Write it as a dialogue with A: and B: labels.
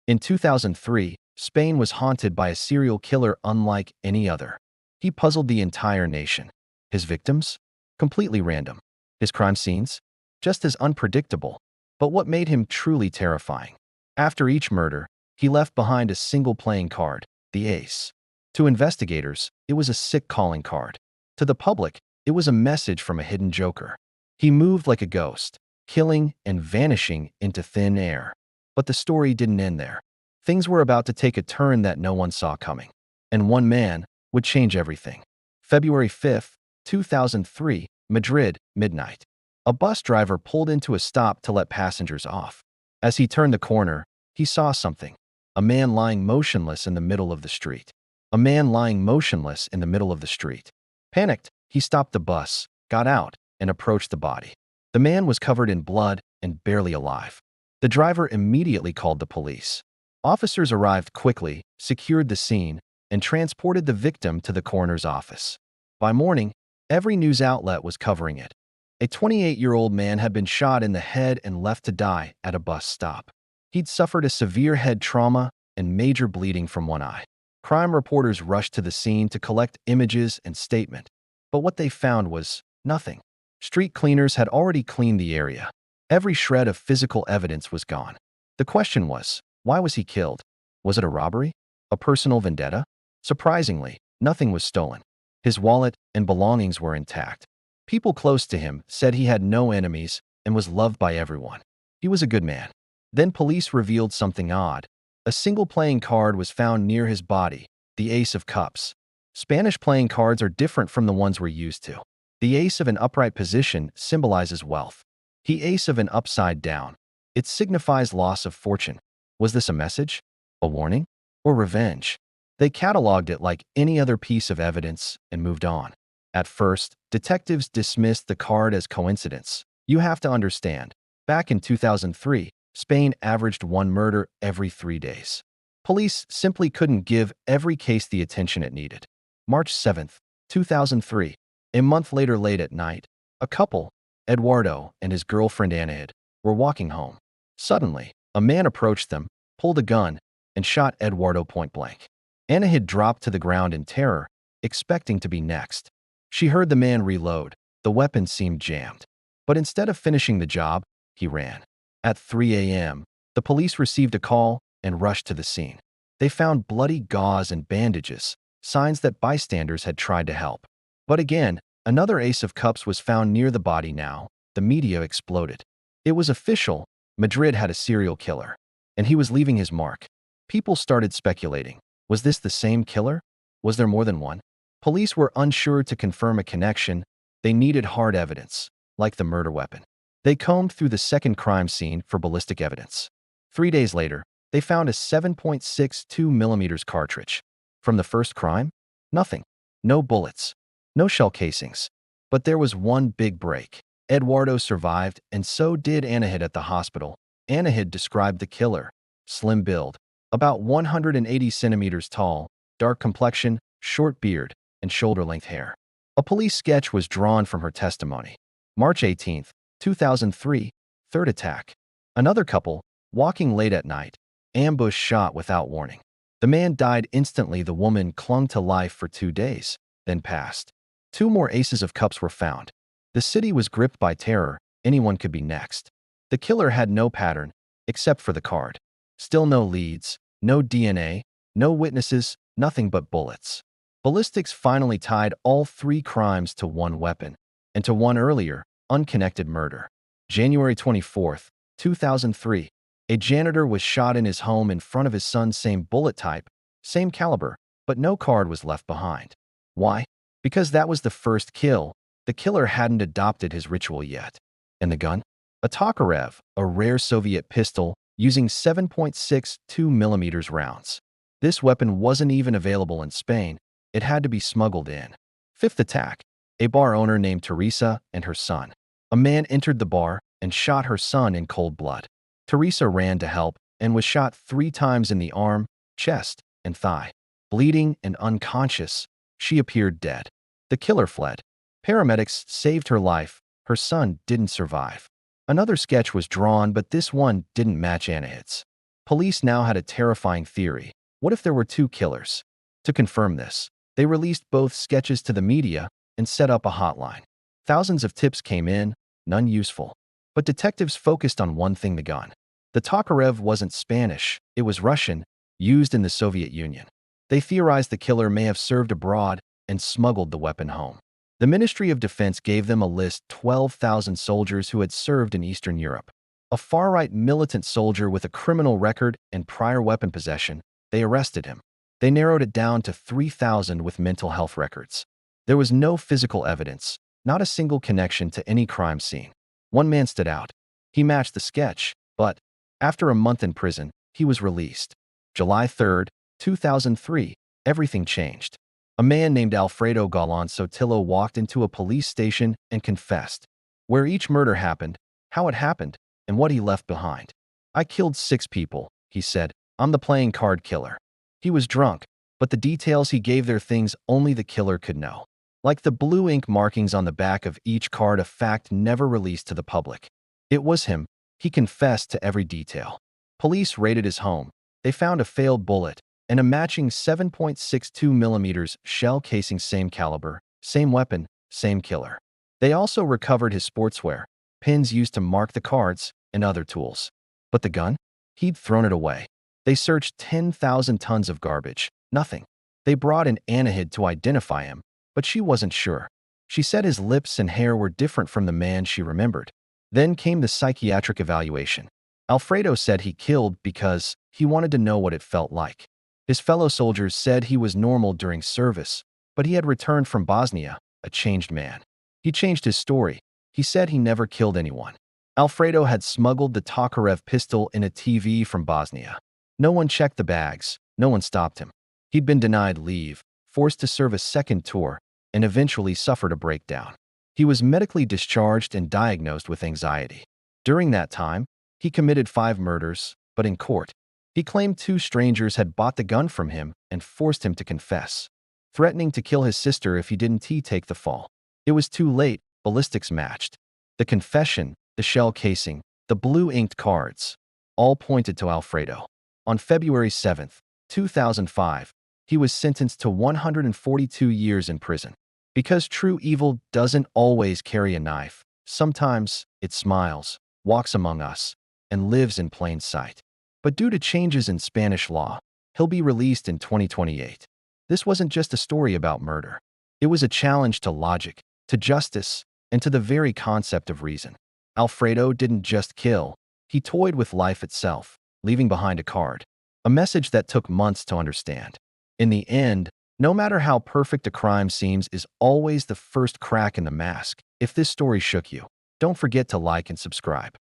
A: In 2003, Spain was haunted by a serial killer unlike any other. He puzzled the entire nation. His victims? Completely random. His crime scenes? Just as unpredictable. But what made him truly terrifying? After each murder, he left behind a single playing card, the ace. To investigators, it was a sick calling card. To the public, it was a message from a hidden joker. He moved like a ghost, killing and vanishing into thin air. But the story didn't end there. Things were about to take a turn that no one saw coming. And one man would change everything. February 5th, 2003, Madrid, midnight. A bus driver pulled into a stop to let passengers off. As he turned the corner, he saw something. A man lying motionless in the middle of the street. A man lying motionless in the middle of the street. Panicked, he stopped the bus, got out, and approached the body. The man was covered in blood and barely alive. The driver immediately called the police. Officers arrived quickly, secured the scene, and transported the victim to the coroner's office. By morning, every news outlet was covering it. A 28-year-old man had been shot in the head and left to die at a bus stop. He'd suffered a severe head trauma and major bleeding from one eye. Crime reporters rushed to the scene to collect images and statement. But what they found was nothing. Street cleaners had already cleaned the area. Every shred of physical evidence was gone. The question was, why was he killed? Was it a robbery? A personal vendetta? Surprisingly, nothing was stolen. His wallet and belongings were intact. People close to him said he had no enemies and was loved by everyone. He was a good man. Then police revealed something odd. A single playing card was found near his body, the ace of cups. Spanish playing cards are different from the ones we're used to. The ace of an upright position symbolizes wealth. The ace of an upside down. It signifies loss of fortune. Was this a message? A warning? Or revenge? They cataloged it like any other piece of evidence and moved on. At first, detectives dismissed the card as coincidence. You have to understand, back in 2003, Spain averaged one murder every 3 days. Police simply couldn't give every case the attention it needed. March 7th, 2003. A month later, late at night, a couple, Eduardo and his girlfriend Anahid, were walking home. Suddenly, a man approached them, pulled a gun, and shot Eduardo point blank. Anahid dropped to the ground in terror, expecting to be next. She heard the man reload. The weapon seemed jammed. But instead of finishing the job, he ran. At 3 a.m., the police received a call and rushed to the scene. They found bloody gauze and bandages, signs that bystanders had tried to help. But again, another ace of cups was found near the body now. The media exploded. It was official. Madrid had a serial killer, and he was leaving his mark. People started speculating. Was this the same killer? Was there more than one? Police were unsure to confirm a connection. They needed hard evidence, like the murder weapon. They combed through the second crime scene for ballistic evidence. 3 days later, they found a 7.62 millimeters cartridge. From the first crime? Nothing. No bullets. No shell casings. But there was one big break. Eduardo survived, and so did Anahid at the hospital. Anahid described the killer. Slim build, about 180 centimeters tall, dark complexion, short beard, and shoulder-length hair. A police sketch was drawn from her testimony. March 18th, 2003, third attack. Another couple, walking late at night, ambush shot without warning. The man died instantly. The woman clung to life for 2 days, then passed. 2 more aces of cups were found. The city was gripped by terror. Anyone could be next. The killer had no pattern, except for the card. Still no leads, no DNA, no witnesses, nothing but bullets. Ballistics finally tied all 3 crimes to one weapon, and to one earlier, unconnected murder. January 24th, 2003. A janitor was shot in his home in front of his son. Same bullet type, same caliber, but no card was left behind. Why? Because that was the first kill. The killer hadn't adopted his ritual yet. And the gun? A Tokarev, a rare Soviet pistol using 7.62 millimeters rounds. This weapon wasn't even available in Spain. It had to be smuggled in. Fifth attack. A bar owner named Teresa and her son. A man entered the bar and shot her son in cold blood. Teresa ran to help and was shot 3 times in the arm, chest, and thigh. Bleeding and unconscious, she appeared dead. The killer fled. Paramedics saved her life. Her son didn't survive. Another sketch was drawn, but this one didn't match Anahid's. Police now had a terrifying theory. What if there were two killers? To confirm this, they released both sketches to the media and set up a hotline. Thousands of tips came in, none useful. But detectives focused on one thing: the gun. The Tokarev wasn't Spanish, it was Russian, used in the Soviet Union. They theorized the killer may have served abroad and smuggled the weapon home. The Ministry of Defense gave them a list: 12,000 soldiers who had served in Eastern Europe. A far-right militant soldier with a criminal record and prior weapon possession. They arrested him. They narrowed it down to 3,000 with mental health records. There was no physical evidence, not a single connection to any crime scene. One man stood out. He matched the sketch, but after a month in prison, he was released. July 3, 2003, everything changed. A man named Alfredo Galán Sotillo walked into a police station and confessed where each murder happened, how it happened, and what he left behind. "I killed 6 people," he said. "I'm the playing card killer." He was drunk, but the details he gave, they're things only the killer could know. Like the blue ink markings on the back of each card, a fact never released to the public. It was him. He confessed to every detail. Police raided his home. They found a failed bullet and a matching 7.62mm shell casing, same caliber, same weapon, same killer. They also recovered his sportswear, pins used to mark the cards, and other tools. But the gun? He'd thrown it away. They searched 10,000 tons of garbage. Nothing. They brought in Anahid to identify him, but she wasn't sure. She said his lips and hair were different from the man she remembered. Then came the psychiatric evaluation. Alfredo said he killed because he wanted to know what it felt like. His fellow soldiers said he was normal during service, but he had returned from Bosnia, a changed man. He changed his story. He said he never killed anyone. Alfredo had smuggled the Tokarev pistol in a TV from Bosnia. No one checked the bags. No one stopped him. He'd been denied leave, forced to serve a second tour, and eventually suffered a breakdown. He was medically discharged and diagnosed with anxiety. During that time, he committed 5 murders, but in court, he claimed 2 strangers had bought the gun from him and forced him to confess, threatening to kill his sister if he didn't take the fall. It was too late. Ballistics matched. The confession, the shell casing, the blue-inked cards, all pointed to Alfredo. On February 7, 2005, he was sentenced to 142 years in prison. Because true evil doesn't always carry a knife. Sometimes it smiles, walks among us, and lives in plain sight. But due to changes in Spanish law, he'll be released in 2028. This wasn't just a story about murder. It was a challenge to logic, to justice, and to the very concept of reason. Alfredo didn't just kill, he toyed with life itself, leaving behind a card. A message that took months to understand. In the end, no matter how perfect a crime seems, is always the first crack in the mask. If this story shook you, don't forget to like and subscribe.